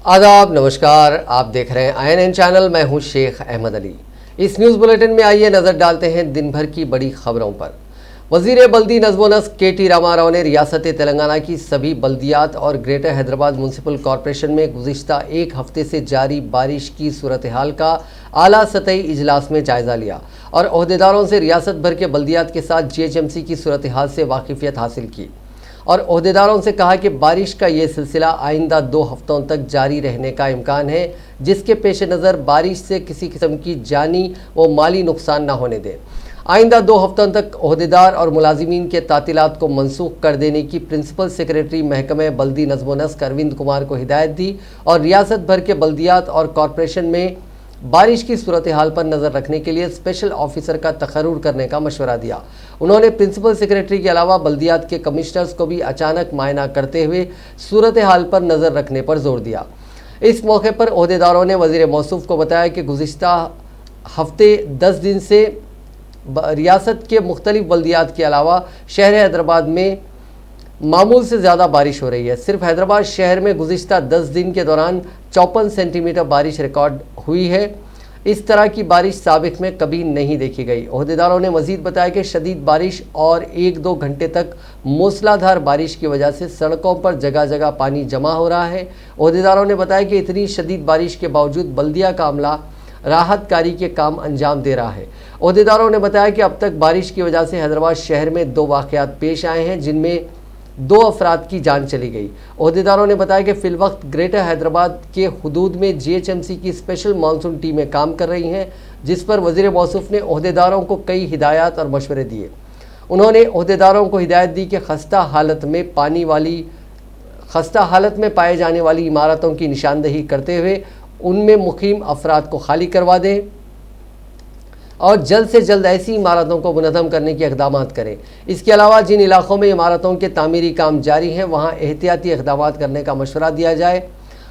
आदाब, नमस्कार। आप देख रहे हैं INN चैनल। मैं हूं शेख अहमद अली। इस न्यूज़ बुलेटिन में आइए नज़र डालते हैं दिन भर की बड़ी खबरों पर। वज़ीर बल्दी नज़्म व नस्क KT रामाराव ने रियासत तेलंगाना की सभी बल्दियात और ग्रेटर हैदराबाद म्यूनसिपल कॉरपोरेशन में गुज़िश्ता एक हफ्ते से जारी बारिश की सूरत हाल का आला सतही इजलास में जायज़ा लिया और ओहदेदारों से रियासत भर के बल्दियात के साथ GHMC की सूरत हाल से वाकिफ़ियत हासिल की और ओहदेदारों से कहा कि बारिश का ये सिलसिला आइंदा 2 हफ्तों तक जारी रहने का इम्कान है, जिसके पेश नज़र बारिश से किसी किस्म की जानी व माली नुकसान न होने दें। आइंदा 2 हफ्तों तक ओहदेदार और मुलाजिमीन के तातीलात को मनसूख कर देने की प्रिंसिपल सेक्रेटरी महकमे बल्दी नज़्म व नस्क अरविंद कुमार को हिदायत दी और रियासत भर के बल्दियात और कॉरपोरेशन में बारिश की सूरत हाल पर नज़र रखने के लिए स्पेशल ऑफिसर का तकर्रुर करने का मशवरा दिया। उन्होंने प्रिंसिपल सेक्रेटरी के अलावा बल्दियात के कमिश्नर्स को भी अचानक मायना करते हुए सूरत हाल पर नज़र रखने पर जोर दिया। इस मौके पर ओहदेदारों ने वज़ीर मौसूफ को बताया कि गुज़िश्ता हफ्ते 10 दिन से रियासत के मुख्तलिफ बल्दियात के अलावा शहर हैदराबाद में मामूल से ज़्यादा बारिश हो रही है। सिर्फ हैदराबाद शहर में गुज़िश्ता 10 दिन के दौरान 54 सेंटीमीटर बारिश रिकॉर्ड हुई है। इस तरह की बारिश साबिक में कभी नहीं देखी गई। ओहदेदारों ने मज़ीद बताया कि शदीद बारिश और 1-2 घंटे तक मूसलाधार बारिश की वजह से सड़कों पर जगह जगह पानी जमा हो रहा है। ओहदेदारों ने बताया कि इतनी शदीद बारिश के बावजूद बल्दिया का अमला राहत कारी के काम अंजाम दे रहा है। ओहदेदारों ने बताया कि अब तक बारिश की वजह से हैदराबाद शहर में 2 वाक़यात पेश आए हैं, जिनमें 2 अफराद की जान चली गई। ओहदेदारों ने बताया कि फ़िलवक्त ग्रेटर हैदराबाद के हुदूद में GHMC की स्पेशल मानसून टीमें काम कर रही हैं, जिस पर वज़ीर मौसूफ ने ओहदेदारों को कई हिदायत और मशवरे दिए। उन्होंने ओहदेदारों को हिदायत दी कि खस्ता हालत में पाए जाने वाली इमारतों की निशानदही करते हुए उनमें मुकीम अफराद को खाली करवा दें और जल्द से जल्द ऐसी इमारतों को मुनज़्ज़म करने के इक़दाम करें। इसके अलावा जिन इलाक़ों में इमारतों के तामीरी काम जारी हैं, वहाँ एहतियाती इक़दाम करने का मशवरा दिया जाए।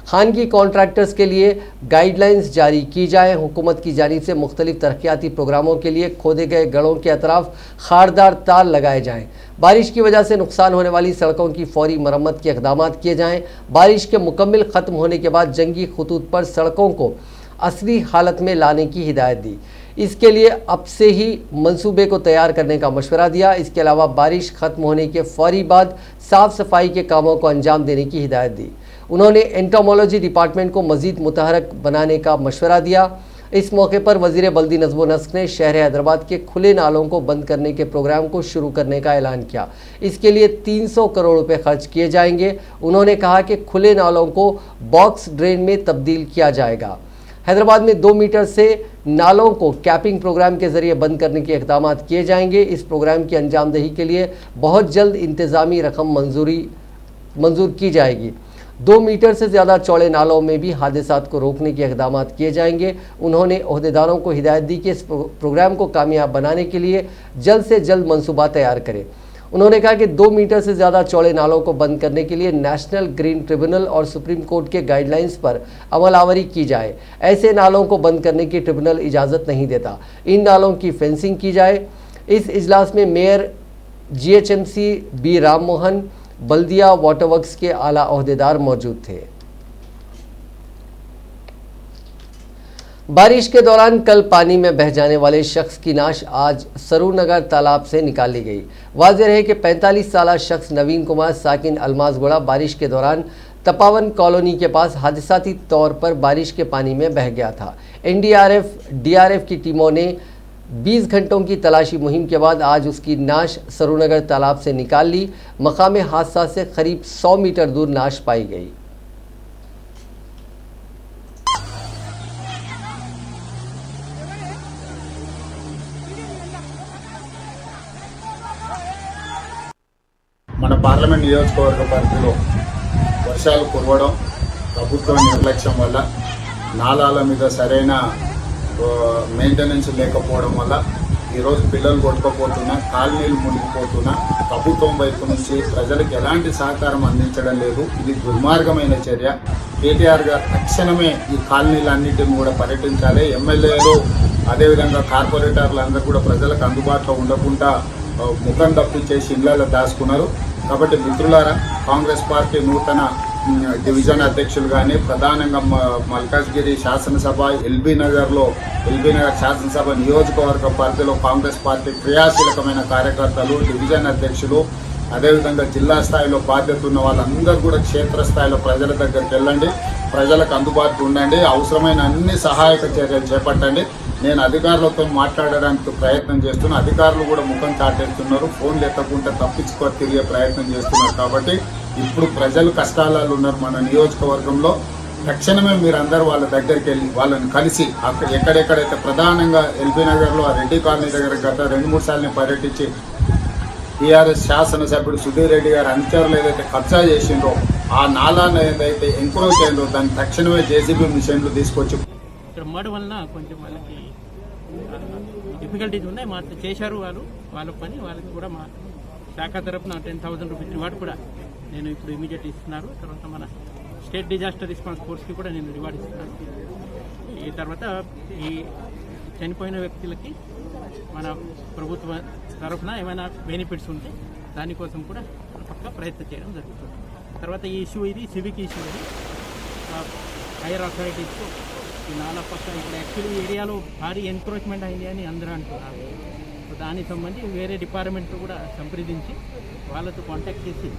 खानगी कॉन्ट्रैक्टर्स के लिए गाइडलाइंस जारी की जाए। हुकूमत की जानिब से मुख्तलिफ तरक्याती प्रोग्रामों के लिए खोदे गए गढ़ों के अतराफ खारदार तार लगाए जाएँ। बारिश की वजह से नुकसान होने वाली सड़कों की फौरी मरम्मत के इक़दाम किए जाएँ। बारिश के मुकम्मल ख़त्म होने के बाद जंगी खतूत पर सड़कों को असली हालत में लाने की हिदायत दी। इसके लिए अब से ही मंसूबे को तैयार करने का मशवरा दिया। इसके अलावा बारिश ख़त्म होने के फौरी बाद साफ़ सफाई के कामों को अंजाम देने की हिदायत दी। उन्होंने एंटोमोलॉजी डिपार्टमेंट को मज़ीद मुतहरक बनाने का मशवरा दिया। इस मौके पर वज़ीर बल्दी नज़्म व नस्क ने शहर हैदराबाद के खुले नालों को बंद करने के प्रोग्राम को शुरू करने का ऐलान किया। इसके लिए 300 करोड़ रुपए खर्च किए जाएंगे। उन्होंने कहा कि खुले नालों को बॉक्स ड्रेन में तब्दील किया जाएगा। हैदराबाद में 2 मीटर से नालों को कैपिंग प्रोग्राम के ज़रिए बंद करने के इक़दाम किए जाएंगे। इस प्रोग्राम की अंजामदही के लिए बहुत जल्द इंतज़ामी रकम मंजूर की जाएगी। 2 मीटर से ज़्यादा चौड़े नालों में भी हादसात को रोकने के इक़दाम किए जाएंगे। उन्होंने ओहदेदारों को हिदायत दी कि इस प्रोग्राम को कामयाब बनाने के लिए जल्द से जल्द मनसूबा तैयार करें। उन्होंने कहा कि 2 मीटर से ज़्यादा चौड़े नालों को बंद करने के लिए नेशनल ग्रीन ट्रिब्यूनल और सुप्रीम कोर्ट के गाइडलाइंस पर अमलावरी की जाए। ऐसे नालों को बंद करने की ट्रिब्यूनल इजाज़त नहीं देता। इन नालों की फेंसिंग की जाए। इस इजलास में mayor GHMC B Ram Mohan, बल्दिया वाटर वर्क्स के आला ओहदेदार मौजूद थे। बारिश के दौरान कल पानी में बह जाने वाले शख्स की नाश आज सरूनगर तालाब से निकाली गई। वाज़ेह है कि 45 साला शख्स नवीन कुमार साकिन अलमासगोड़ा बारिश के दौरान तपावन कॉलोनी के पास हादसाती तौर पर बारिश के पानी में बह गया था। NDRF DRF की टीमों ने 20 घंटों की तलाशी मुहिम के बाद आज उसकी नाश सरूनगर तालाब से निकाल ली। मकाम हादसा से करीब 100 मीटर दूर नाश पाई गई। మన పార్లమెంట్ నియోజకవర్గ పరిధిలో వర్షాలు కురవడం, ప్రభుత్వ నిర్లక్ష్యం వల్ల నాలాల మీద సరైన మెయింటెనెన్స్ లేకపోవడం వల్ల ఈరోజు పిల్లలు కొట్టుకుపోతున్నా, కాలనీలు మునిగిపోతున్నా, ప్రభుత్వం వైపు నుంచి ప్రజలకు ఎలాంటి సహకారం అందించడం లేదు. ఇది దుర్మార్గమైన చర్య. కేటీఆర్ గారు తక్షణమే ఈ కాలనీలన్నింటిని కూడా పర్యటించాలి. ఎమ్మెల్యేలు అదేవిధంగా కార్పొరేటర్లు అందరూ కూడా ప్రజలకు అందుబాటులో ఉండకుండా ముఖం తప్పించేసి ఇళ్లలో దాచుకున్నారు. కాబట్టి మిత్రులారా, కాంగ్రెస్ పార్టీ నూతన డివిజన్ అధ్యక్షులు కానీ ప్రధానంగా మల్కాజ్గిరి శాసనసభ ఎల్బీ నగర్ శాసనసభ నియోజకవర్గ పరిధిలో కాంగ్రెస్ పార్టీ క్రియాశీలకమైన కార్యకర్తలు, డివిజన్ అధ్యక్షులు, అదేవిధంగా జిల్లా స్థాయిలో బాధ్యత ఉన్న వాళ్ళందరూ కూడా క్షేత్రస్థాయిలో ప్రజల దగ్గరికి వెళ్ళండి, ప్రజలకు అందుబాటులో ఉండండి, అవసరమైన అన్ని సహాయక చర్యలు చేపట్టండి. నేను అధికారులతో మాట్లాడడానికి ప్రయత్నం చేస్తున్నా, అధికారులు కూడా ముఖం చాటేస్తున్నారు, ఫోన్లు ఎత్తకుంటే తప్పించుకో తిరిగే ప్రయత్నం చేస్తున్నారు. కాబట్టి ఇప్పుడు ప్రజలు కష్టాలలో ఉన్నారు మన నియోజకవర్గంలో. తక్షణమే మీరందరూ వాళ్ళ దగ్గరికి వెళ్ళి వాళ్ళని కలిసి అక్కడ ఎక్కడెక్కడైతే ప్రధానంగా ఎల్బీ నగర్లో ఆ రెడ్డి కాలనీ దగ్గర గత 2-3 సార్లు పర్యటించి టీఆర్ఎస్ శాసనసభ్యుడు సుధీర్ రెడ్డి గారు అనుచరులు ఏదైతే కబ్జా చేసిండ్రో ఆ నాలాన్ని ఏదైతే ఎంక్రోచ్ అయిందో దాన్ని తక్షణమే జేసీబీ మిషన్లు తీసుకొచ్చి ఇక్కడ మడ్ వలన కొంచెం వాళ్ళకి డిఫికల్టీస్ ఉన్నాయి. చేశారు వాళ్ళ పని. వాళ్ళకి కూడా మా శాఖ తరఫున 10,000 రూపీస్ రివార్డ్ కూడా నేను ఇప్పుడు ఇమీడియట్ ఇస్తున్నారు. తర్వాత మన స్టేట్ డిజాస్టర్ రెస్పాన్స్ ఫోర్స్కి కూడా నేను రివార్డ్ ఇస్తున్నాను. ఈ తర్వాత ఈ చనిపోయిన వ్యక్తులకి మన ప్రభుత్వ తరఫున ఏమైనా బెనిఫిట్స్ ఉంటే దానికోసం కూడా పక్కా ప్రయత్నం చేయడం జరుగుతుంది. తర్వాత ఈ ఇష్యూ ఇది సివిక్ ఇష్యూ ఇది హైయర్ అథారిటీస్తో ఈ నాలా పక్క ఇక్కడ యాక్చువల్లీ ఏరియాలో భారీ ఎన్క్రోచ్మెంట్ అయింది అని అందరూ అంటున్నారు. సో దానికి సంబంధించి వేరే డిపార్ట్మెంట్తో కూడా సంప్రదించి వాళ్ళతో కాంటాక్ట్ చేసి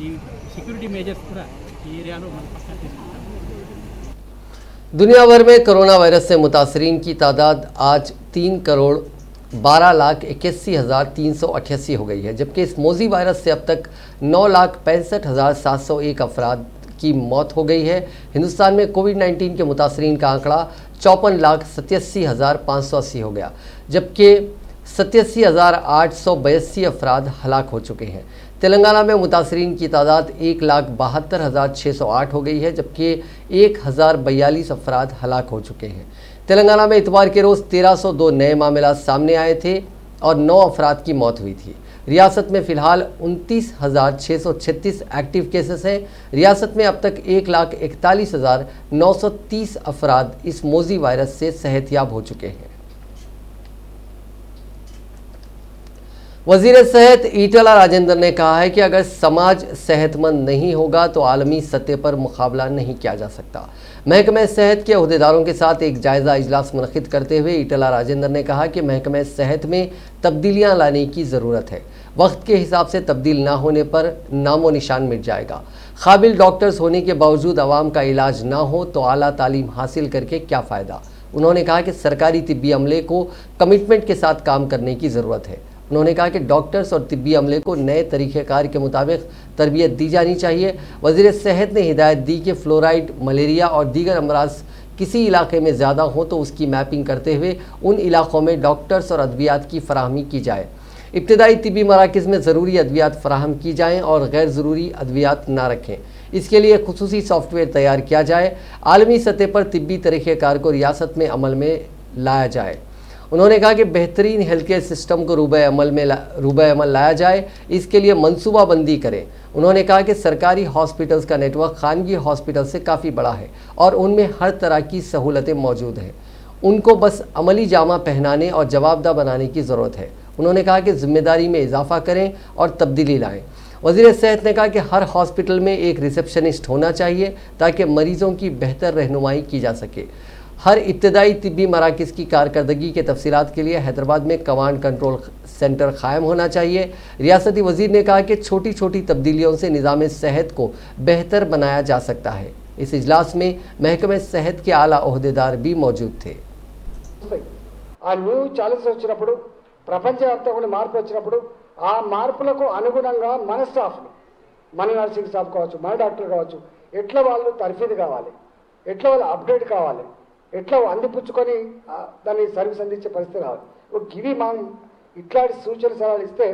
ఈ సెక్యూరిటీ मेजर्स కూడా ఈ ఏరియాలో మనం పక్కా తీసుకుంటాం. दुनिया भर में कोरोना वायरस से मुतासरीन की तादाद आज 3,12,81,388 हो गई है, जबकि इस मौजी वायरस से अब तक 9,65,701 अफराद की मौत हो गई है। हिंदुस्तान में कोविड-19 के मुतासरीन का आंकड़ा 54,87,580 हो गया, जबकि 87,882 अफराद हलाक हो चुके हैं। तेलंगाना में मुतासरीन की तादाद 1,72,608 हो गई है, जबकि 1,042 अफराद हलाक हो चुके हैं। तेलंगाना में इतवार के रोज़ 1,302 नए मामला सामने आए थे और 9 अफराद की मौत हुई थी। रियासत में फ़िलहाल 29,636 एक्टिव केसेस हैं। रियासत में अब तक 1,41,930 अफराद इस मौजी वायरस से सेहतयाब हो चुके हैं। वज़ीर सेहत ईटला राजेंद्र ने कहा है कि अगर समाज सेहतमंद नहीं होगा तो आलमी सतह पर मुकाबला नहीं किया जा सकता। महकमे सेहत के अहदेदारों के साथ एक जायज़ा इजलास मुनक़िद करते हुए ईटला राजेंद्र ने कहा कि महकमे सेहत में तब्दीलियाँ लाने की ज़रूरत है। वक्त के हिसाब से तब्दील ना होने पर नामो निशान मिट जाएगा। काबिल डॉक्टर्स होने के बावजूद आवाम का इलाज ना हो तो आला तालीम हासिल करके क्या फ़ायदा। उन्होंने कहा कि सरकारी तिब्बी अमले को कमिटमेंट के साथ काम करने की ज़रूरत है। उन्होंने कहा कि डॉक्टर्स और तिब्बी अमले को नए तरीक़ेकार के मुताबिक तरबियत दी जानी चाहिए। वज़ीर सेहत ने हिदायत दी कि फ्लोराइड, मलेरिया और दीगर अमराज किसी इलाके में ज़्यादा हो तो उसकी मैपिंग करते हुए उन इलाक़ों में डॉक्टर्स और अद्वियात की फराहमी की जाए। इब्तदाई तिब्बी मराकज़ में ज़रूरी अद्वियात फराहम की जाएँ और गैर ज़रूरी अद्वियात ना रखें। इसके लिए खुसूसी सॉफ्टवेयर तैयार किया जाए। आलमी सतह पर तिब्बी तरीक़ेकार को रियासत में अमल में लाया जाए। उन्होंने कहा कि बेहतरीन हेल्थ केयर सिस्टम को रूबे अमल लाया जाए, इसके लिए मनसूबाबंदी करें। उन्होंने कहा कि सरकारी हॉस्पिटल्स का नेटवर्क खानगी हॉस्पिटल से काफ़ी बड़ा है और उनमें हर तरह की सहूलतें मौजूद हैं। उनको बस अमली जामा पहनाने और जवाबदा बनाने की ज़रूरत है। उन्होंने कहा कि जिम्मेदारी में इजाफा करें और तब्दीली लाएँ। वज़ीर सेहत ने कहा कि हर हॉस्पिटल में एक रिसेप्शनिस्ट होना चाहिए ताकि मरीज़ों की बेहतर रहनुमाई की जा सके। हर इब्तदाई तिब्बी मराकज़ की कारकर्दगी के तफसीलात के लिए हैदराबाद में कमांड कंट्रोल सेंटर कायम होना चाहिए। रियासती वज़ीर ने कहा कि छोटी छोटी तब्दीलियों से निज़ाम सेहत को बेहतर बनाया जा सकता है। इस इजलास में महकमे सेहत के आला ओहदेदार भी मौजूद थे। ఆ న్యూ ఛాలెంజ్ వచ్చినప్పుడు ప్రపంచవ్యాప్తంగా మార్పు వచ్చినప్పుడు ఆ మార్పులకు అనుగుణంగా మన స్టాఫ్ని, మన నర్సింగ్ స్టాఫ్ కావచ్చు, మన డాక్టర్ కావచ్చు, ఎట్లా వాళ్ళు తర్ఫీదు కావాలి, ఎట్లా వాళ్ళు అప్డేట్ కావాలి, ఎట్లా అందిపుచ్చుకొని దాన్ని సర్వీస్ అందించే పరిస్థితి రావాలి. గివి మనం ఇట్లాంటి సూచన సలహాలు ఇస్తే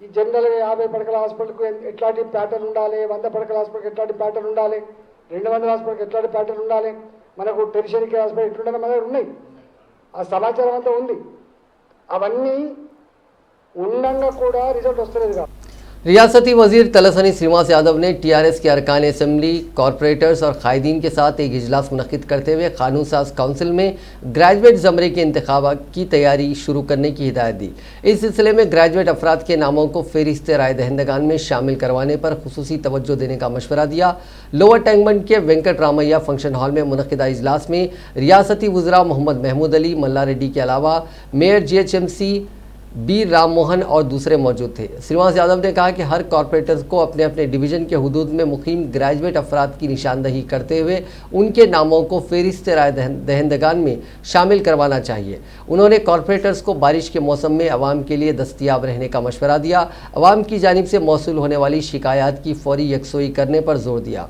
ఈ జనరల్గా 50 పడకల హాస్పిటల్కు ఎట్లాంటి ప్యాటర్న్ ఉండాలి, 100 పడకల హాస్పిటల్కి ఎట్లాంటి ప్యాటర్న్ ఉండాలి, 200 హాస్పిటల్కి ఎట్లాంటి ప్యాటర్న్ ఉండాలి, మనకు టెరిషరీ కేర్ హాస్పిటల్ ఎట్లుండాలి మన దగ్గర ఉన్నాయి. ఆ సమాచారం అంతా ఉంది. అవన్నీ ఉండగా కూడా రిజల్ట్ వస్తలేదు. रियासती वजीर तलसानी श्रीनिवास यादव ने टीआरएस के अरकान असेंबली, कॉरपोरेटर्स और कायदीन के साथ एक इजलास मुनक्किद करते हुए कानून साज काउंसिल में ग्रेजुएट ज़मरे के इंतखाब की तैयारी शुरू करने की हिदायत दी। इस सिलसिले में ग्रेजुएट अफराद के नामों को फेरिस्त राय दहिंदगान में शामिल करवाने पर खुसूसी तवज्जो देने का मशवरा दिया। लोअर टैंकबंड के वेंकट रामैया फंक्शन हॉल में मुनक्किदा इजलास में रियासती वज़रा मोहम्मद महमूद अली, मल्ला रेड्डी के अलावा mayor GHMC B Ram Mohan और दूसरे मौजूद थे। श्रीनिवास यादव ने कहा कि हर कॉरपोरेटर को अपने अपने डिवीज़न के हुदूद में मुकीम ग्रेजुएट अफराद की निशानदही करते हुए उनके नामों को फेरिस्त राय दहिंदगान में शामिल करवाना चाहिए। उन्होंने कॉरपोरेटर्स को बारिश के मौसम में आवाम के लिए दस्तयाब रहने का मशवरा दिया। आवाम की जानिब से मौसूल होने वाली शिकायत की फौरी यकसोई करने पर जोर दिया।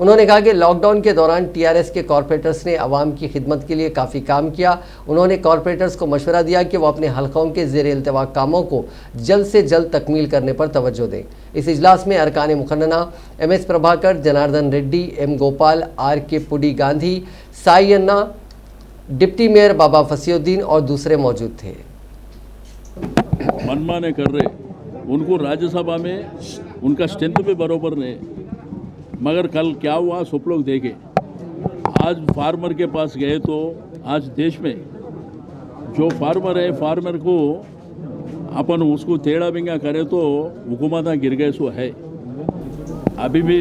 उन्होंने कहा कि लॉकडाउन के दौरान टीआरएस के कॉरपोरेटर्स ने आवाम की खिदमत के लिए काफ़ी काम किया। उन्होंने कॉरपोरेटर्स को मशवरा दिया कि वो अपने हलकों के ज़ेर इल्तवा कामों को जल्द से जल्द तकमील करने पर तवज्जो दें। इस इजलास में अरकान मुखन्ना MS Prabhakar, Janardan Reddy, M Gopal, RK पुडी गांधी, साई अन्ना, डिप्टी मेयर बाबा फसीउद्दीन और दूसरे मौजूद थे। मनमाने कर रहे, उनको राज्यसभा में उनका स्ट्रेंथ भी बराबर नहीं, मगर कल क्या हुआ सब लोग देखे। आज फार्मर के पास गए तो आज देश में जो फार्मर है, फार्मर को अपन उसको टेढ़ा बिंगा करे तो हुकूमत गिर गए सो है। अभी भी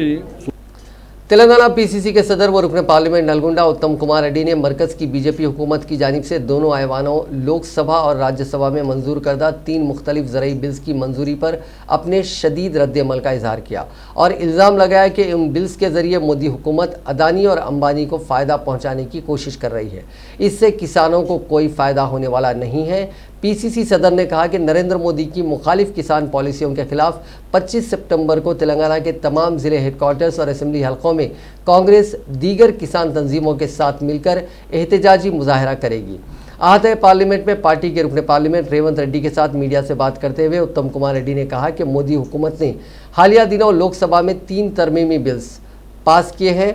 तेलंगाना PCC के सदर व रुकन पार्लियामेंट नलगुंडा उत्तम कुमार रेड्डी ने मरकज़ की बीजेपी हुकूमत की जानिब से दोनों ऐवानों लोकसभा और राज्यसभा में मंजूर करदा 3 मुख्तलिफ ज़रई बिल्स की मंजूरी पर अपने शदीद रद्द-ए-अमल का इजहार किया और इल्ज़ाम लगाया कि इन बिल्स के ज़रिए मोदी हुकूमत अदानी और अंबानी को फ़ायदा पहुँचाने की कोशिश कर रही है। इससे किसानों को कोई फ़ायदा होने वाला नहीं है। PCC सदर ने कहा कि नरेंद्र मोदी की मुखालिफ किसान पॉलिसियों के खिलाफ 25 सितंबर को तेलंगाना के तमाम ज़िले हेडक्वार्टर्स और असेंबली हलकों में कांग्रेस दीगर किसान तंजीमों के साथ मिलकर एहतजाजी मुजाहरा करेगी। आहत पार्लियामेंट में पार्टी के रुकन पार्लियामेंट रेवंत रेड्डी के साथ मीडिया से बात करते हुए उत्तम कुमार रेड्डी ने कहा कि मोदी हुकूमत ने हालिया दिनों लोकसभा में 3 तरमीमी बिल्स पास किए हैं।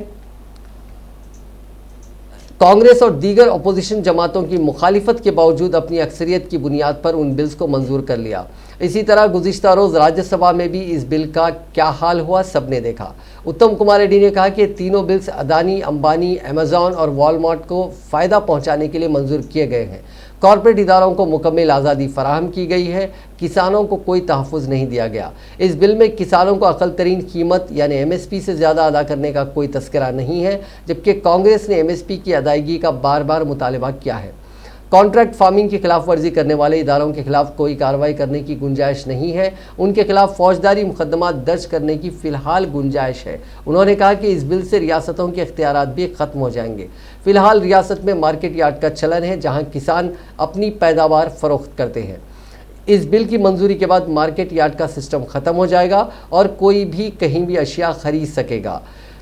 कांग्रेस और दीगर अपोजिशन जमातों की मुखालिफत के बावजूद अपनी अक्सरियत की बुनियाद पर उन बिल्स को मंजूर कर लिया। इसी तरह गुज़िश्ता रोज़ राज्यसभा में भी इस बिल का क्या हाल हुआ सबने देखा। उत्तम कुमार रेड्डी ने कहा कि तीनों बिल्स अदानी, अंबानी, अमेज़ॉन और वॉलमार्ट को फ़ायदा पहुंचाने के लिए मंजूर किए गए हैं। कॉर्पोरेट इदारों को मुकम्मल आज़ादी फराहम की गई है, किसानों को कोई तहफ़्फ़ुज़ नहीं दिया गया। इस बिल में किसानों को अक़ल तरीन कीमत यानी MSP से ज़्यादा अदा करने का कोई तस्करा नहीं है, जबकि कांग्रेस ने MSP की अदायगी का बार बार मुतालबा किया है। कॉन्ट्रैक्ट फार्मिंग की खिलाफ वर्जी करने वाले इदारों के खिलाफ कोई कार्रवाई करने की गुंजाइश नहीं है। उनके खिलाफ फौजदारी मुकदमा दर्ज करने की फ़िलहाल गुंजाइश है। उन्होंने कहा कि इस बिल से रियासतों के इख्तियारात भी ख़त्म हो जाएंगे। फ़िलहाल रियासत में मार्केट यार्ड का चलन है, जहां किसान अपनी पैदावार फ़रोख्त करते हैं। इस बिल की मंजूरी के बाद मार्केट यार्ड का सिस्टम ख़त्म हो जाएगा और कोई भी कहीं भी अशिया ख़रीद सकेगा।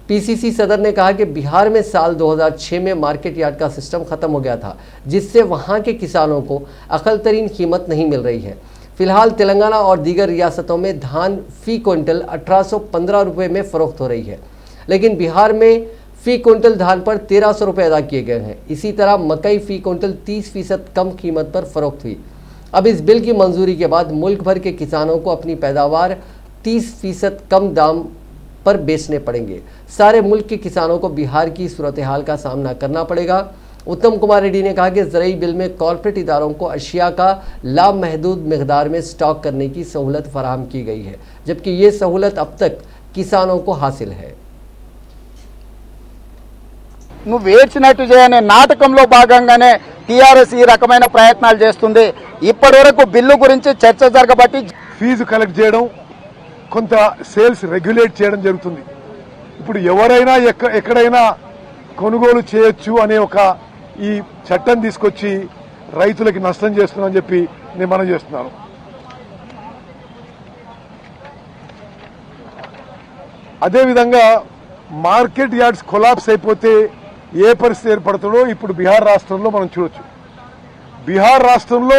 PCC सदर ने कहा कि बिहार में साल 2006 में मार्केट यार्ड का सिस्टम ख़त्म हो गया था, जिससे वहां के किसानों को अक़ल तरीन कीमत नहीं मिल रही है। फिलहाल तेलंगाना और दीगर रियासतों में धान फ़ी क्विंटल 1815 रुपये में फ़रोख्त हो रही है, लेकिन बिहार में फ़ी क्विंटल धान पर 1300 रुपये अदा किए गए हैं। इसी तरह मकई फ़ी क्विंटल 30% कम कीमत पर फ़रोख्त हुई। अब इस बिल की मंजूरी के बाद मुल्क भर के किसानों को अपनी पैदावार 30% कम दाम पर बेचने पड़ेंगे। सारे मुल्क के किसानों को बिहार की सूरत हाल का सामना करना पड़ेगा। उत्तम कुमार रेड्डी ने कहा कि ज़रई बिल में कॉर्पोरेट इदारों को अशिया का लामहदूद मकदार में स्टॉक करने की सहूलत फराहम की गई है, जबकि ये सहूलत अब तक किसानों को हासिल है। నువ్వు వేర్చినట్టు చేయనే నాటకంలో భాగంగానే టీఆర్ఎస్ ఈ రకమైన ప్రయత్నాలు చేస్తుంది. ఇప్పటివరకు బిల్లు గురించి చర్చ జరగబట్టి ఫీజు కలెక్ట్ చేయడం, కొంత సేల్స్ రెగ్యులేట్ చేయడం జరుగుతుంది. ఇప్పుడు ఎవరైనా ఎక్కడైనా కొనుగోలు చేయొచ్చు అనే ఒక ఈ చట్టం తీసుకొచ్చి రైతులకి నష్టం చేస్తున్నామని చెప్పి నేను మనం చేస్తున్నాను. అదేవిధంగా మార్కెట్ యార్డ్స్ కొలాప్స్ అయిపోతే ఏ పరిస్థితి ఏర్పడుతుందో ఇప్పుడు బీహార్ రాష్ట్రంలో మనం చూడొచ్చు. బీహార్ రాష్ట్రంలో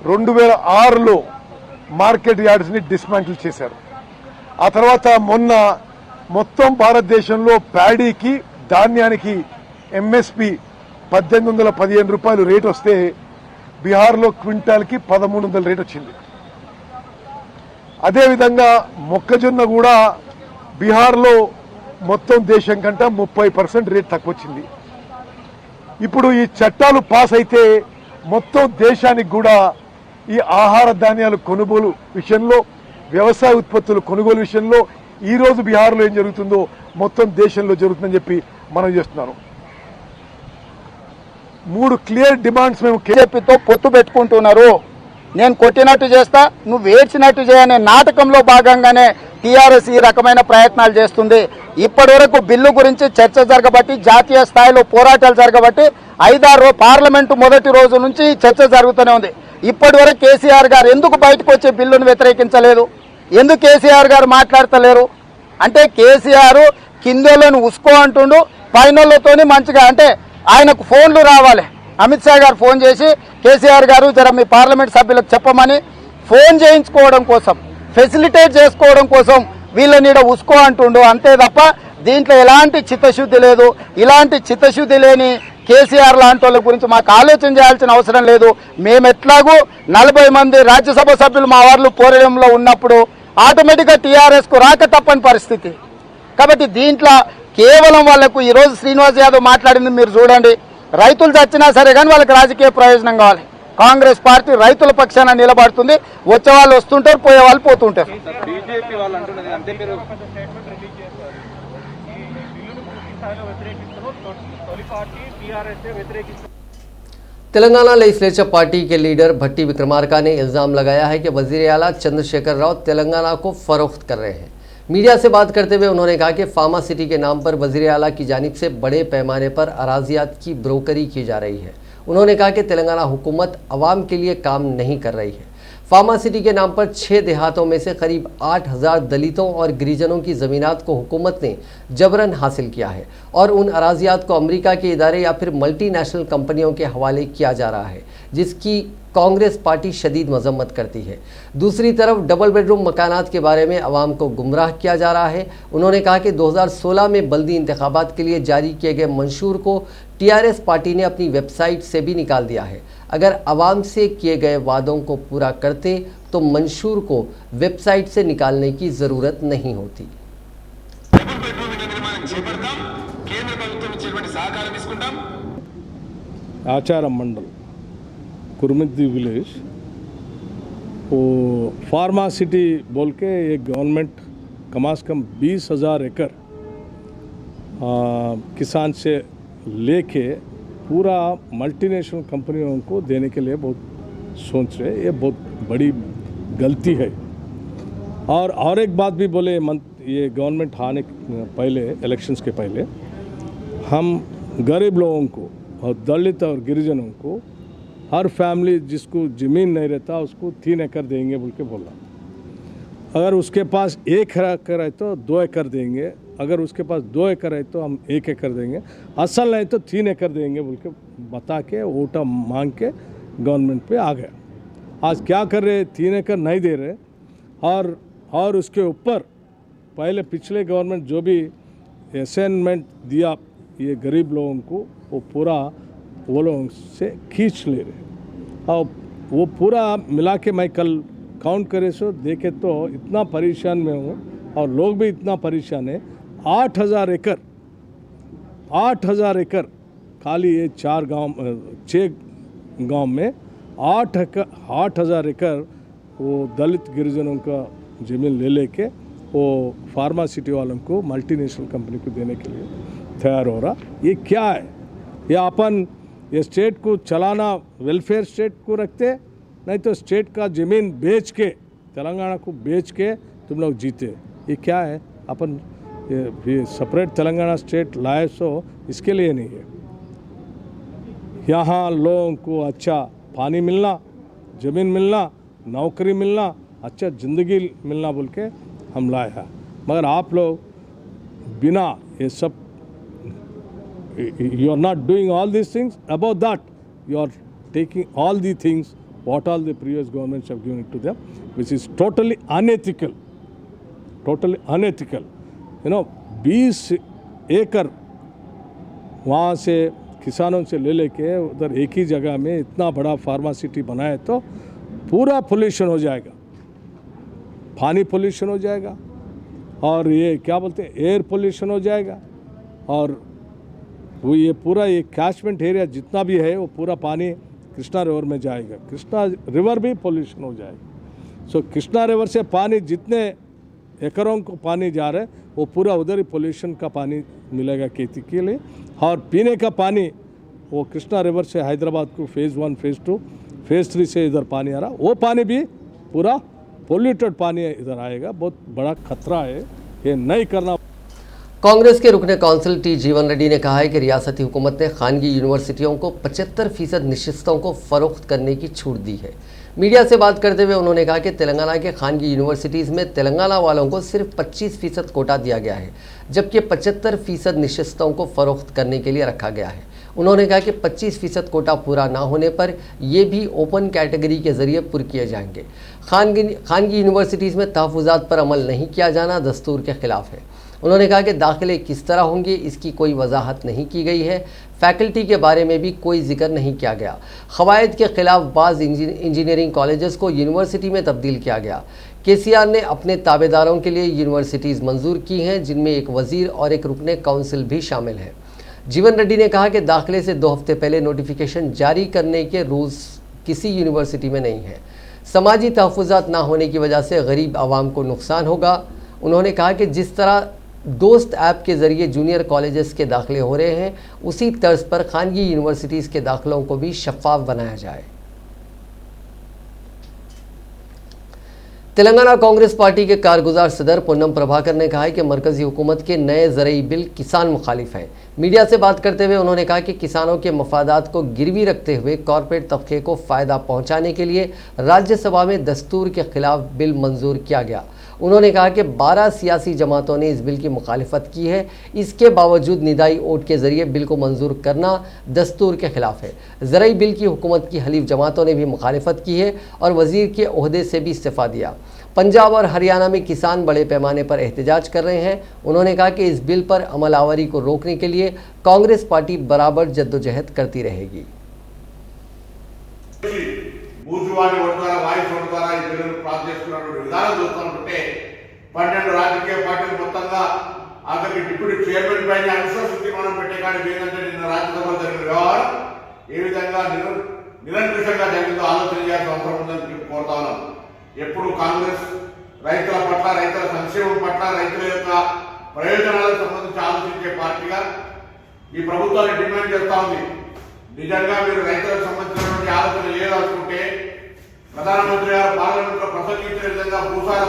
2006లో మార్కెట్ యార్డ్స్ ని డిస్మాంటిల్ చేశారు. ఆ తర్వాత మొన్న మొత్తం భారతదేశంలో ప్యాడీకి, ధాన్యానికి MSP 1815 రూపాయలు రేట్ వస్తే బీహార్లో క్వింటాల్కి 1300 రేట్ వచ్చింది. అదేవిధంగా మొక్కజొన్న కూడా బీహార్లో మొత్తం దేశం కంటే 30% రేట్ తక్కువ వచ్చింది. ఇప్పుడు ఈ చట్టాలు పాస్ అయితే మొత్తం దేశానికి కూడా ఈ ఆహార ధాన్యాలు కొనుగోలు విషయంలో, వ్యవసాయ ఉత్పత్తులు కొనుగోలు విషయంలో ఈరోజు బీహార్లో ఏం జరుగుతుందో మొత్తం దేశంలో జరుగుతుందని చెప్పి మనం చేస్తున్నాను. 3 క్లియర్ డిమాండ్స్ మేము బీజేపీతో పొత్తు పెట్టుకుంటున్నారు. నేను కొట్టినట్టు చేస్తా, నువ్వు ఏడ్చినట్టు చేయనే నాటకంలో భాగంగానే టీఆర్ఎస్ ఈ రకమైన ప్రయత్నాలు చేస్తుంది. ఇప్పటి వరకు బిల్లు గురించి చర్చ జరగబట్టి, జాతీయ స్థాయిలో పోరాటాలు జరగబట్టి 5-6 పార్లమెంటు మొదటి రోజు నుంచి చర్చ జరుగుతూనే ఉంది. ఇప్పటి వరకు కేసీఆర్ గారు ఎందుకు బయటకు వచ్చే బిల్లును వ్యతిరేకించలేదు? ఎందుకు కేసీఆర్ గారు మాట్లాడతలేరు? అంటే కేసీఆర్ కిందోళ్ళను ఉసుకో అంటుండు, పైనోళ్ళతోని మంచిగా, అంటే ఆయనకు ఫోన్లు రావాలి. అమిత్ షా గారు ఫోన్ చేసి కేసీఆర్ గారు జర మీ పార్లమెంట్ సభ్యులకు చెప్పమని ఫోన్ చేయించుకోవడం కోసం, ఫెసిలిటేట్ చేసుకోవడం కోసం వీళ్ళని ఉసుకో అంటుండు. అంతే తప్ప దీంట్లో ఎలాంటి చిత్తశుద్ధి లేదు. ఇలాంటి చిత్తశుద్ధి లేని కేసీఆర్ లాంటి వాళ్ళ గురించి మాకు ఆలోచన చేయాల్సిన అవసరం లేదు. మేము ఎట్లాగూ 40 మంది రాజ్యసభ సభ్యులు మా వాళ్ళు పోరాటంలో ఉన్నప్పుడు ఆటోమేటిక్గా టీఆర్ఎస్కు రాక తప్పని పరిస్థితి. కాబట్టి దీంట్లో కేవలం వాళ్లకు ఈరోజు శ్రీనివాస్ యాదవ్ మాట్లాడింది మీరు చూడండి. రైతులు చచ్చినా సరే కానీ వాళ్ళకి రాజకీయ ప్రయోజనం కావాలి. కాంగ్రెస్ పార్టీ రైతుల పక్షాన నిలబడుతుంది. వచ్చే వాళ్ళు వస్తుంటారు, పోయే వాళ్ళు పోతుంటారు. तेलंगाना लेजिस्लेचर पार्टी के लीडर भट्टी विक्रमार्का ने इल्ज़ाम लगाया है कि वज़ीर आला चंद्रशेखर राव तेलंगाना को फरोख्त कर रहे हैं। मीडिया से बात करते हुए उन्होंने कहा कि फार्मा सिटी के नाम पर वज़ीर आला की जानिब से बड़े पैमाने पर अराज़ियात की ब्रोकरी की जा रही है। उन्होंने कहा कि तेलंगाना हुकूमत अवाम के लिए काम नहीं कर रही है। फार्मा सिटी के नाम पर 6 देहातों में से करीब 8000 दलितों और गिरिजनों की ज़मीनात को हुकूमत ने जबरन हासिल किया है और उन अराज़ियात को अमेरिका के इदारे या फिर मल्टीनेशनल कंपनियों के हवाले किया जा रहा है, जिसकी कांग्रेस पार्टी शदीद मजम्मत करती है। दूसरी तरफ डबल बेडरूम मकानात के बारे में अवाम को गुमराह किया जा रहा है। उन्होंने कहा कि 2016 में बल्दी इंतखाबात के लिए जारी किए गए मंशूर को टीआरएस पार्टी ने अपनी वेबसाइट से भी निकाल दिया है। अगर अवाम से किए गए वादों को पूरा करते तो मंशूर को वेबसाइट से निकालने की ज़रूरत नहीं होती। आचारम मंडल कुरमिद्दी विलेज वो फार्मा सिटी बोल के एक गवर्नमेंट कम से कम 20,000 एकड़ किसान से लेके पूरा मल्टीनेशनल कंपनियों को देने के लिए बहुत सोच रहे। ये बहुत बड़ी गलती है। और एक बात भी बोले, ये गवर्नमेंट आने पहले, इलेक्शंस के पहले, हम गरीब लोगों को और दलित और गिरिजनों को हर फैमिली जिसको ज़मीन नहीं रहता उसको 3 एकड़ देंगे बोल के बोला। अगर उसके पास 1 एकड़ है तो 2 एकड़ देंगे, अगर उसके पास 2 एकड़ है तो हम 1 एकड़ देंगे, असल नहीं तो 3 एकड़ देंगे बोल के बता के वोटा मांग के गवर्नमेंट पे आ गया। आज क्या कर रहे, 3 एकड़ नहीं दे रहे। और उसके ऊपर पहले पिछले गवर्नमेंट जो भी असाइनमेंट दिया ये गरीब लोगों को, वो पूरा वो लोगों से खींच ले रहे। और वो पूरा मिला के मैं कल काउंट करे सो देखे तो इतना परेशान में हूँ और लोग भी इतना परेशान है। 8,000 एकड़ खाली ये 6 गांव में 8,000 एकड़ वो दलित गिरिजनों का ज़मीन ले लेके वो फार्मा सिटी वालों को मल्टीनेशनल कंपनी को देने के लिए तैयार हो रहा। ये क्या है? ये अपन ये स्टेट को चलाना वेलफेयर स्टेट को रखते, नहीं तो स्टेट का ज़मीन बेच के तेलंगाना को बेच के तुम लोग जीते। ये क्या है? अपन ये सेपरेट तेलंगाना स्टेट लाए सो इसके लिए नहीं है। यहाँ लोगों को अच्छा पानी मिलना, ज़मीन मिलना, नौकरी मिलना, अच्छा ज़िंदगी मिलना बोल के हम लाए हैं। मगर आप लोग बिना ये सब, you are not doing all these things. About that, you are taking all the things what all the previous governments have given it to them, which is totally unethical. Totally unethical. 20 एकड़ वहाँ से किसानों से ले लेके उधर एक ही जगह में इतना बड़ा फार्मा सिटी बनाए तो पूरा पोल्यूशन हो जाएगा। पानी पोल्यूशन हो जाएगा और ये क्या बोलते हैं एयर पोल्यूशन हो जाएगा और वो ये पूरा ये कैचमेंट एरिया जितना भी है वो पूरा पानी कृष्णा रिवर में जाएगा, कृष्णा रिवर भी पोल्यूशन हो जाएगा। सो कृष्णा रिवर से पानी जितने एकड़ों को पानी जा रहा है वो पूरा उधर ही पोल्यूशन का पानी मिलेगा खेती के लिए और पीने का पानी वो कृष्णा रिवर से हैदराबाद को फेज़ 1 फेज़ 2 फेज़ 3 से इधर पानी आ रहा, वो पानी भी पूरा पोल्यूटेड पानी इधर आएगा। बहुत बड़ा खतरा है, ये नहीं करना। कांग्रेस के रुकने काउंसिल टी जीवन रेड्डी ने कहा है कि रियासती हुकूमत ने खानगी यूनिवर्सिटियों को 75% निशस्तों को फरोख्त करने की छूट दी है। मीडिया से बात करते हुए उन्होंने कहा कि तेलंगाना के खानगी यूनिवर्सिटीज़ में तेलंगाना वालों को सिर्फ 25% कोटा दिया गया है, जबकि 75% निशस्तों को फरोख्त करने के लिए रखा गया है। उन्होंने कहा कि 25% कोटा पूरा ना होने पर ये भी ओपन कैटेगरी के ज़रिए पूरे किए जाएंगे। खानगी यूनिवर्सिटीज़ में तहफ़्फ़ुज़ात पर अमल नहीं किया जाना दस्तूर के ख़िलाफ़ है। उन्होंने कहा कि दाखिले किस तरह होंगे इसकी कोई वजाहत नहीं की गई है, फैकल्टी के बारे में भी कोई जिक्र नहीं किया गया। क़वायद के ख़िलाफ़ बाज़ इंजीनियरिंग कॉलेजेस को यूनिवर्सिटी में तब्दील किया गया। KCR ने अपने ताबेदारों के लिए यूनिवर्सिटीज़ मंजूर की हैं, जिनमें एक वज़ीर और एक रुकने काउंसिल भी शामिल हैं। जीवन रेड्डी ने कहा कि दाखिले से 2 हफ्ते पहले नोटिफिकेशन जारी करने के रूल्स किसी यूनिवर्सिटी में नहीं है। समाजी तहफ़्फ़ुज़ात ना होने की वजह से गरीब आवाम को नुकसान होगा। उन्होंने कहा कि जिस तरह दोस्त ऐप के ज़रिए जूनियर कॉलेजेस के दाखिले हो रहे हैं, उसी तर्ज पर खानगी यूनिवर्सिटीज़ के दाखिलों को भी शफाफ बनाया जाए। तेलंगाना कांग्रेस पार्टी के कारगुजार सदर पूनम प्रभाकर ने कहा है कि मरकज़ी हुकूमत के नए ज़रई बिल किसान मुखालिफ हैं। मीडिया से बात करते हुए उन्होंने कहा कि किसानों के मफादात को गिरवी रखते हुए कॉरपोरेट तबके को फ़ायदा पहुंचाने के लिए राज्यसभा में दस्तूर के खिलाफ बिल मंजूर किया गया। उन्होंने कहा कि 12 सियासी जमातों ने इस बिल की मुखालिफत की है, इसके बावजूद निदाई वोट के ज़रिए बिल को मंजूर करना दस्तूर के ख़िलाफ़ है। ज़रई बिल की हुकूमत की हलीफ जमातों ने भी मुखालिफत की है और वज़ीर के ओहदे से भी इस्तीफ़ा दिया। पंजाब और हरियाणा में किसान बड़े पैमाने पर एहतजाज कर रहे हैं। उन्होंने कहा कि इस बिल पर अमलावरी को रोकने के लिए कांग्रेस पार्टी बराबर जद्दोजहद करती रहेगी। భూజువాని ఓటు ద్వారా వాయిస్ ఓటు ద్వారా ఈ బిల్లును పాస్ చేసుకున్నటువంటి విధానం చూస్తున్నట్టే 12 రాజకీయ పార్టీలు మొత్తంగా ఆఖరికి డిప్యూటీ చైర్మన్ పైన అవిశ్వాస తీర్మానం పెట్టే కానీ ఏంటంటే నిన్న రాజ్యసభలో జరిగిన వ్యవహారం ఏ విధంగా నిరంకుశంగా జరిగిందో ఆలోచన చేయాల్సిన అవసరం ఉందని కోరుతా ఉన్నాం. ఎప్పుడు కాంగ్రెస్ రైతుల పట్ల, రైతుల సంక్షేమం పట్ల, రైతుల యొక్క ప్రయోజనాలకు సంబంధించి ఆలోచించే పార్టీగా ఈ ప్రభుత్వాన్ని డిమాండ్ చేస్తా ఉంది. నిజంగా మీరు రైతులకు సంబంధించినటువంటి ఆలోచన లేదనుకుంటే ప్రధానమంత్రి గారు పార్లమెంట్లో ప్రసంగించిన విధంగా భూసార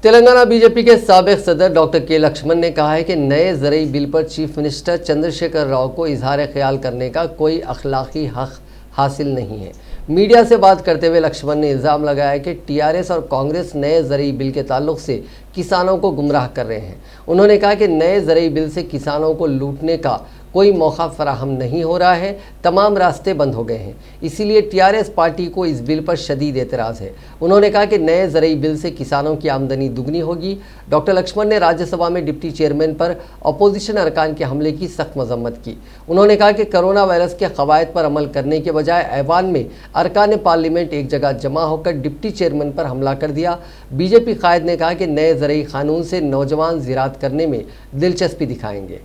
तेलंगाना बीजेपी के साबिक सदर डॉक्टर के लक्ष्मण ने कहा है कि नए ज़रई बिल पर चीफ मिनिस्टर चंद्रशेखर राव को इजहार ख्याल करने का कोई अखलाकी हक हासिल नहीं है। मीडिया से बात करते हुए लक्ष्मण ने इल्ज़ाम लगाया कि टीआरएस और कांग्रेस नए ज़रई बिल के ताल्लुक से किसानों को गुमराह कर रहे हैं। उन्होंने कहा कि नए ज़रई बिल से किसानों को लूटने का कोई मौका फराहम नहीं हो रहा है, तमाम रास्ते बंद हो गए हैं, इसीलिए टीआरएस पार्टी को इस बिल पर शदीद एतराज़ है। उन्होंने कहा कि नए ज़रई बिल से किसानों की आमदनी दुगनी होगी। डॉक्टर लक्ष्मण ने राज्यसभा में डिप्टी चेयरमैन पर अपोजिशन अरकान के हमले की सख्त मजम्मत की। उन्होंने कहा कि कोरोना वायरस के क़वायद पर अमल करने के बजाय ऐवान में अरकान पार्लियामेंट एक जगह जमा होकर डिप्टी चेयरमैन पर हमला कर दिया। बीजेपी कायद ने कहा कि नए ज़रई कानून से नौजवान ज़राअत करने में दिलचस्पी दिखाएंगे।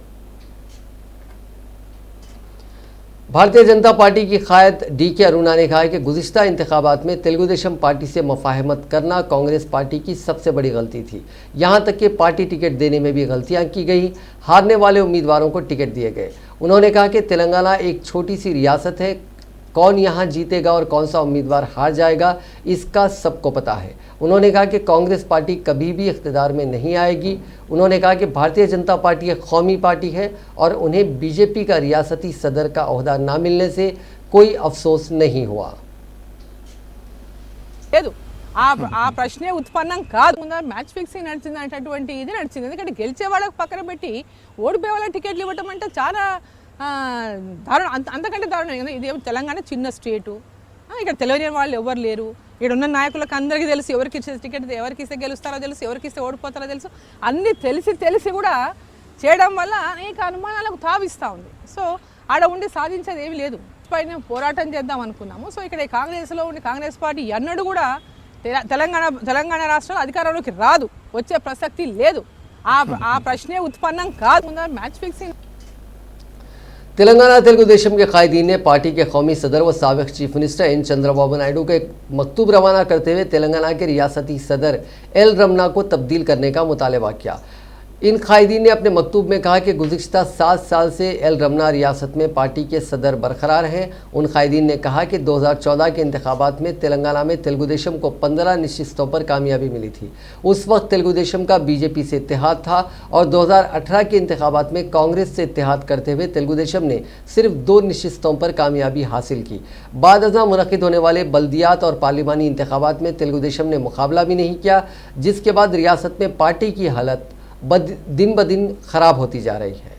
भारतीय जनता पार्टी की कायद DK अरुणा ने कहा है कि गुज़िश्ता इंतखाबात में तेलुगु देशम पार्टी से मुफाहमत करना कांग्रेस पार्टी की सबसे बड़ी गलती थी। यहाँ तक कि पार्टी टिकट देने में भी गलतियाँ की गई, हारने वाले उम्मीदवारों को टिकट दिए गए। उन्होंने कहा कि तेलंगाना एक छोटी सी रियासत है, कौन यहाँ जीतेगा और कौन सा उम्मीदवार हार जाएगा इसका सबको पता है। उन्होंने कहा कि कांग्रेस पार्टी कभी भी इख्तिदार में नहीं आएगी। उन्होंने कहा कि भारतीय जनता पार्टी एक कौमी पार्टी है और उन्हें बीजेपी का रियासती सदर का ओहदा ना मिलने से कोई अफसोस नहीं हुआ। ఆ ప్రశ్నే ఉత్పన్నం కాదు. మ్యాచ్ ఫిక్సింగ్ నడిచింది అనేటటువంటి ఇది నడిచింది. ఎందుకంటే గెలిచే వాళ్ళకి పక్కన పెట్టి ఓడిపోయే వాళ్ళకి టికెట్లు ఇవ్వటం అంటే చాలా దారుణం, అంతకంటే దారుణం. ఇది తెలంగాణ చిన్న స్టేటు, ఇక్కడ తెలియని వాళ్ళు ఎవరు లేరు. ఇక్కడ ఉన్న నాయకులకు అందరికీ తెలుసు ఎవరికి ఇచ్చే టికెట్, ఎవరికి ఇస్తే గెలుస్తారో తెలుసు, ఎవరికి ఇస్తే ఓడిపోతారో తెలుసు. అన్నీ తెలిసి కూడా చేయడం వల్ల అనేక అనుమానాలకు తావిస్తూ ఉంది. సో ఆడ ఉండి సాధించేది ఏమీ లేదు. పైన పోరాటం చేద్దాం అనుకున్నాము. సో ఇక్కడ కాంగ్రెస్లో ఉండి కాంగ్రెస్ పార్టీ ఎన్నడూ కూడా తెలంగాణ రాష్ట్రంలో అధికారంలోకి రాదు, వచ్చే ప్రసక్తి లేదు. ఆ ప్రశ్నే ఉత్పన్నం కాదు. Match fixing. तेलंगाना तेलुगुदेशम के कायदीन ने पार्टी के कौमी सदर व साबिक chief minister N Chandrababu Naidu को एक मकतूब रवाना करते हुए तेलंगाना के रियासती सदर एल रमना को तब्दील करने का मुतालबा किया। इन कायदीन ने अपने मकतूब में कहा कि गुज़िश्ता 7 साल से एल रमना रियासत में पार्टी के सदर बरकरार हैं। उन कायदीन ने कहा कि 2014 के इंतखाबात में तेलंगाना में तेलुगुदेशम को 15 निशिस्तों पर कामयाबी मिली थी। उस वक्त तेलुगुदेशम का बीजेपी से इत्तेहाद था और 2018 के इंतखाबात में कांग्रेस से इत्तेहाद करते हुए तेलुगुदेशम ने सिर्फ 2 निशिस्तों पर कामयाबी हासिल की। बाद अज़ां मुनक़िद होने वाले बल्दियात और पार्लिमानी इंतखाबात में तेलुगुदेशम ने मुकाबला भी नहीं किया, जिसके बाद रियासत में पार्टी की हालत दिन ब दिन खराब होती जा रही है।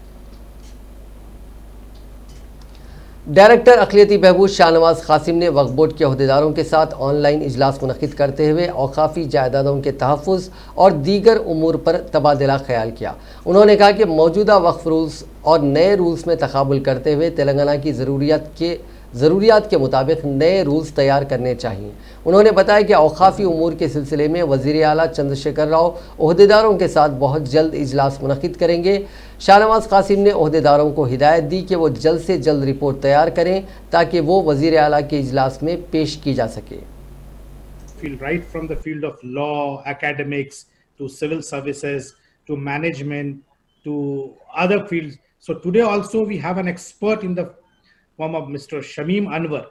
डायरेक्टर अक़लियती बहबूद शाहनवाज कासिम ने वक्फ बोर्ड के अहदेदारों के साथ ऑनलाइन इजलास मुनक़िद करते हुए औक़ाफ़ी जायदादों के तहफ़्फ़ुज़ और दीगर उमूर पर तबादला ख्याल किया। उन्होंने कहा कि मौजूदा वक्फ रूल्स और नए रूल्स में तक़ाबुल करते हुए तेलंगाना की ज़रूरियात के मुताबिक नए रूल्स तैयार करने चाहिए। उन्होंने बताया कि औक़ाफ़ी उमूर के सिलसिले में वज़ीर आला चंद्रशेखर राव अहदेदारों के साथ बहुत जल्द इजलास मुनक़िद करेंगे। शाहनवाज कासिम ने अहदेदारों को हिदायत दी कि वो जल्द से जल्द रिपोर्ट तैयार करें ताकि वो वज़ीर आला के इजलास में पेश की जा सके। Right from the field of law, academics, to civil services, to management, to other fields. So today also we have an expert in the form of Mr. Shamim Anwar.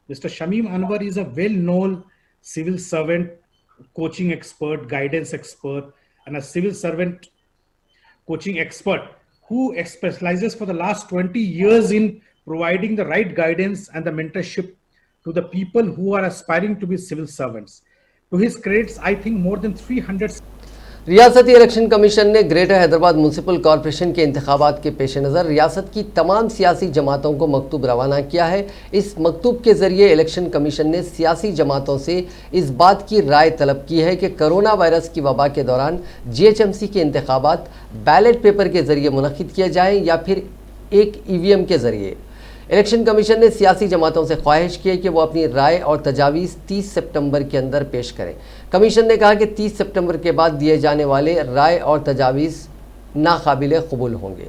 Mr. Shamim Anwar is a well-known civil servant, coaching expert, guidance expert, and a civil servant coaching expert who specializes for the last 20 years in providing the right guidance and the mentorship to the people who are aspiring to be civil servants. To his credits, I think more than 300 रियासती election commission ने greater Hyderabad municipal corporation के इंतखाबात के पेश नज़र रियासत की तमाम सियासी जमातों को मकतूब रवाना किया है। इस मकतूब के ज़रिए इलेक्शन कमीशन ने सियासी जमातों से इस बात की राय तलब की है कि कोरोना वायरस की वबा के दौरान GHMC के इंतखाबात बैलेट पेपर के ज़रिए मुनक़िद किए जाएँ या फिर एक EVM के ज़रिए। इलेक्शन कमीशन ने सियासी जमातों से ख्वाहिश की है कि वो अपनी राय और तजावीज़ 30 सितंबर के अंदर पेश करें। कमीशन ने कहा कि 30 सितंबर के बाद दिए जाने वाले राय और तजावीज़ नाकाबिल कबूल होंगे।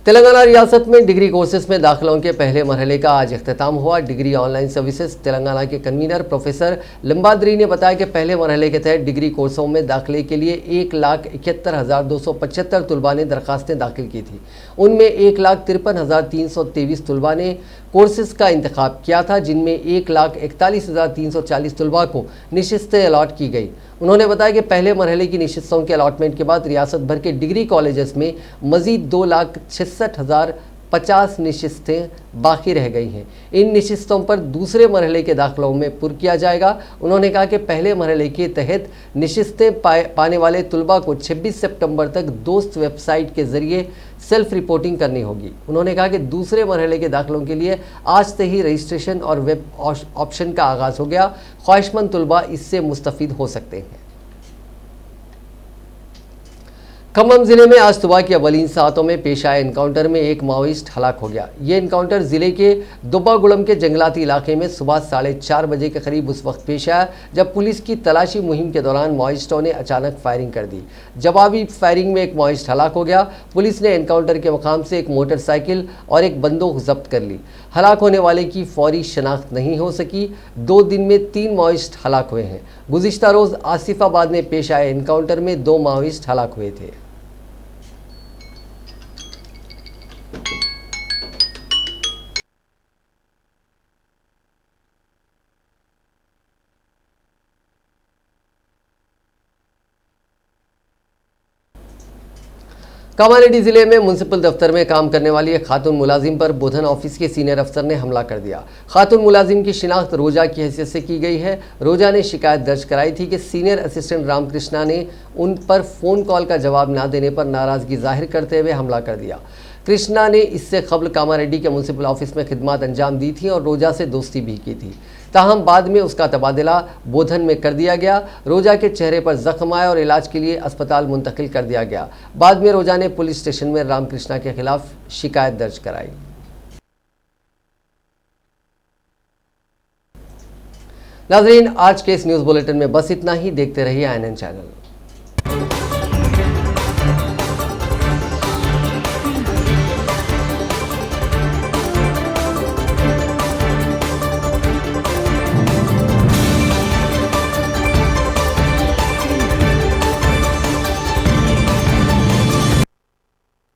तेलंगाना रियासत में डिग्री कोर्सेज में दाखिलों के पहले मरहले का आज अख्ताम हुआ। डिग्री ऑनलाइन सर्विसेज तेलंगाना के कन्वीनर प्रोफेसर लिम्बाद्री ने बताया कि पहले मरहले के तहत डिग्री कोर्सों में दाखिले के लिए 1,71,275 तलबा ने दरखास्तें दाखिल की थी। उनमें 1,53,323 तलबा ने कोर्सेज का इंतखाब किया था, जिनमें 1,41,340 तलबा को निशिस्तें अलॉट की गई। उन्होंने बताया कि पहले मरहले की निशिस्तों के अलॉटमेंट के बाद रियासत भर के डिग्री कॉलेजेस में मज़ीद 2,66,050 निशिस्तें बाकी रह गई हैं। इन निशिस्तों पर दूसरे मरहले के दाखिलों में पुर किया जाएगा। उन्होंने कहा कि पहले मरहले के तहत निशिस्तें पाने वाले तलबा को 26 सितंबर तक दोस्त वेबसाइट के ज़रिए सेल्फ रिपोर्टिंग करनी होगी। उन्होंने कहा कि दूसरे मरहले के दाखिलों के लिए आज से ही रजिस्ट्रेशन और वेब ऑप्शन का आगाज़ हो गया। ख्वाहिशमंद तलबा इससे मुस्तफ़ीद हो सकते हैं। खम्मम ज़िले में आज सुबह की अवलीन सातों में पेश आए इनकाउंटर में एक माओइस्ट हलाक हो गया। ये इनकाउंटर ज़िले के दुब्बागुड़म के जंगलाती इलाके में सुबह 4:30 बजे के करीब उस वक्त पेश आया जब पुलिस की तलाशी मुहिम के दौरान माओइस्टों ने अचानक फायरिंग कर दी। जवाबी फायरिंग में एक माओइस्ट हलाक हो गया। पुलिस ने एनकाउंटर के मकाम से एक मोटरसाइकिल और एक बंदूक जब्त कर ली। हलाक होने वाले की फौरी शनाख्त नहीं हो सकी। 2 दिन में 3 माओइस्ट हलाक हुए हैं। गुज़िश्ता रोज़ आसिफाबाद में पेश आए इनकाउंटर में 2 माओइस्ट हलाक हुए थे। कामारेड्डी जिले में म्यूनसिपल दफ्तर में काम करने वाली एक खातून मुलाजिम पर बोधन ऑफिस के सीनियर अफसर ने हमला कर दिया। खातून मुलाजिम की शिनाख्त रोजा की हैसियत से की गई है। रोजा ने शिकायत दर्ज कराई थी कि सीनियर असिस्टेंट रामकृष्णा ने उन पर फ़ोन कॉल का जवाब ना देने पर नाराज़गी जाहिर करते हुए हमला कर दिया। कृष्णा ने इससे कबल कामारेड्डी के म्यूनसिपल ऑफिस में खिदमत अंजाम दी थी और रोजा से दोस्ती भी की थी। ताहम बाद में उसका तबादला बोधन में कर दिया गया। रोजा के चेहरे पर जख्म आए और इलाज के लिए अस्पताल मुंतकिल कर दिया गया। बाद में रोजा ने पुलिस स्टेशन में रामकृष्णा के खिलाफ शिकायत दर्ज कराई। नाजरीन, आज के इस न्यूज़ बुलेटिन में बस इतना ही। देखते रहिए INN चैनल।